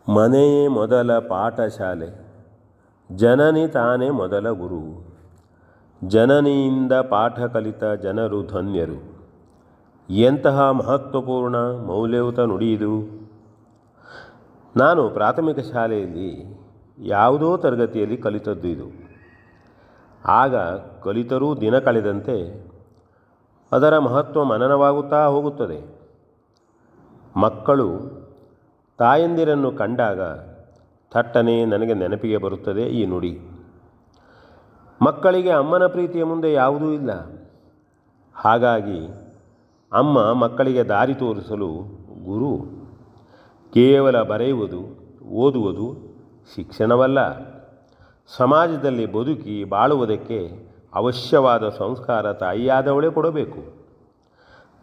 ಮನೆಯೇ ಮೊದಲ ಪಾಠಶಾಲೆ, ಜನನಿ ತಾನೇ ಮೊದಲ ಗುರು. ಜನನಿಯಿಂದ ಪಾಠ ಕಲಿತ ಜನರು ಧನ್ಯರು. ಎಂತಹ ಮಹತ್ವಪೂರ್ಣ ಮೌಲ್ಯಯುತ ನುಡಿಯಿದು. ನಾನು ಪ್ರಾಥಮಿಕ ಶಾಲೆಯಲ್ಲಿ ಯಾವುದೋ ತರಗತಿಯಲ್ಲಿ ಕಲಿತದ್ದು ಇದು. ಆಗ ಕಲಿತರೂ ದಿನ ಕಳೆದಂತೆ ಅದರ ಮಹತ್ವ ಮನನವಾಗುತ್ತಾ ಹೋಗುತ್ತದೆ. ಮಕ್ಕಳು ತಾಯಂದಿರನ್ನು ಕಂಡಾಗ ಥಟ್ಟನೆ ನನಗೆ ನೆನಪಿಗೆ ಬರುತ್ತದೆ ಈ ನುಡಿ. ಮಕ್ಕಳಿಗೆ ಅಮ್ಮನ ಪ್ರೀತಿಯ ಮುಂದೆ ಯಾವುದೂ ಇಲ್ಲ. ಹಾಗಾಗಿ ಅಮ್ಮ ಮಕ್ಕಳಿಗೆ ದಾರಿ ತೋರಿಸಲು ಗುರು. ಕೇವಲ ಬರೆಯುವುದು, ಓದುವುದು ಶಿಕ್ಷಣವಲ್ಲ. ಸಮಾಜದಲ್ಲಿ ಬದುಕಿ ಬಾಳುವುದಕ್ಕೆ ಅವಶ್ಯವಾದ ಸಂಸ್ಕಾರ ತಾಯಿಯಾದವಳೇ ಕೊಡಬೇಕು.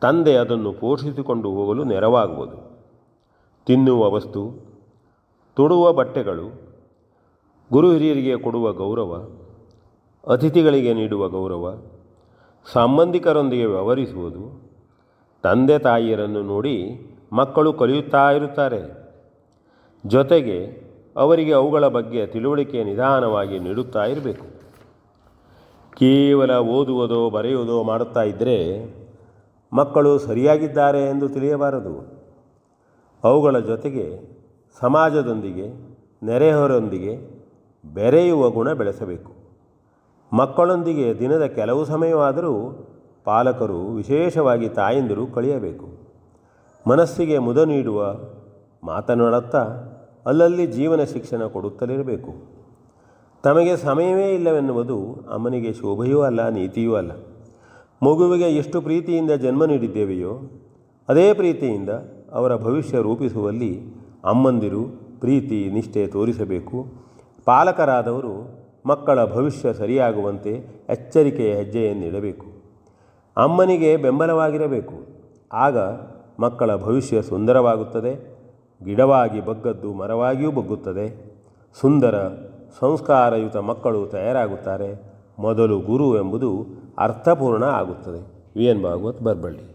ತಂದೆ ಅದನ್ನು ಪೋಷಿಸಿಕೊಂಡು ಹೋಗಲು ನೆರವಾಗುವುದು. ತಿನ್ನುವ ವಸ್ತು, ತೊಡುವ ಬಟ್ಟೆಗಳು, ಗುರು ಹಿರಿಯರಿಗೆ ಕೊಡುವ ಗೌರವ, ಅತಿಥಿಗಳಿಗೆ ನೀಡುವ ಗೌರವ, ಸಂಬಂಧಿಕರೊಂದಿಗೆ ವ್ಯವಹರಿಸುವುದು. ತಂದೆ ತಾಯಿಯರನ್ನು ನೋಡಿ ಮಕ್ಕಳು ಕಲಿಯುತ್ತಾ ಇರುತ್ತಾರೆ. ಜೊತೆಗೆ ಅವರಿಗೆ ಅವುಗಳ ಬಗ್ಗೆ ತಿಳುವಳಿಕೆ ನಿಧಾನವಾಗಿ ನೀಡುತ್ತಾ ಇರಬೇಕು. ಕೇವಲ ಓದುವುದೋ ಬರೆಯುವುದೋ ಮಾಡುತ್ತಾ ಇದ್ದರೆ ಮಕ್ಕಳು ಸರಿಯಾಗಿದ್ದಾರೆ ಎಂದು ತಿಳಿಯಬಾರದು. ಅವುಗಳ ಜೊತೆಗೆ ಸಮಾಜದೊಂದಿಗೆ, ನೆರೆಹೊರೆಯೊಂದಿಗೆ ಬೆರೆಯುವ ಗುಣ ಬೆಳೆಸಬೇಕು. ಮಕ್ಕಳೊಂದಿಗೆ ದಿನದ ಕೆಲವು ಸಮಯವಾದರೂ ಪಾಲಕರು, ವಿಶೇಷವಾಗಿ ತಾಯಂದಿರು ಕಳೆಯಬೇಕು. ಮನಸ್ಸಿಗೆ ಮುದ ನೀಡುವ ಮಾತನಾಡುತ್ತಾ ಅಲ್ಲಲ್ಲಿ ಜೀವನ ಶಿಕ್ಷಣ ಕೊಡುತ್ತಲಿರಬೇಕು. ತಮಗೆ ಸಮಯವೇ ಇಲ್ಲವೆನ್ನುವುದು ಅಮ್ಮನಿಗೆ ಶೋಭೆಯೂ ಅಲ್ಲ, ನೀತಿಯೂ ಅಲ್ಲ. ಮಗುವಿಗೆ ಎಷ್ಟು ಪ್ರೀತಿಯಿಂದ ಜನ್ಮ ನೀಡಿದ್ದೇವೆಯೋ ಅದೇ ಪ್ರೀತಿಯಿಂದ ಅವರ ಭವಿಷ್ಯ ರೂಪಿಸುವಲ್ಲಿ ಅಮ್ಮಂದಿರು ಪ್ರೀತಿ ನಿಷ್ಠೆ ತೋರಿಸಬೇಕು. ಪಾಲಕರಾದವರು ಮಕ್ಕಳ ಭವಿಷ್ಯ ಸರಿಯಾಗುವಂತೆ ಎಚ್ಚರಿಕೆಯ ಹೆಜ್ಜೆಯನ್ನಿಡಬೇಕು. ಅಮ್ಮನಿಗೆ ಬೆಂಬಲವಾಗಿರಬೇಕು. ಆಗ ಮಕ್ಕಳ ಭವಿಷ್ಯ ಸುಂದರವಾಗುತ್ತದೆ. ಗಿಡವಾಗಿ ಬಗ್ಗದ್ದು ಮರವಾಗಿಯೂ ಬಗ್ಗುತ್ತದೆ. ಸುಂದರ ಸಂಸ್ಕಾರಯುತ ಮಕ್ಕಳು ತಯಾರಾಗುತ್ತಾರೆ. ಮೊದಲು ಗುರು ಎಂಬುದು ಅರ್ಥಪೂರ್ಣ ಆಗುತ್ತದೆ. V N Bhagwat, Baraballi.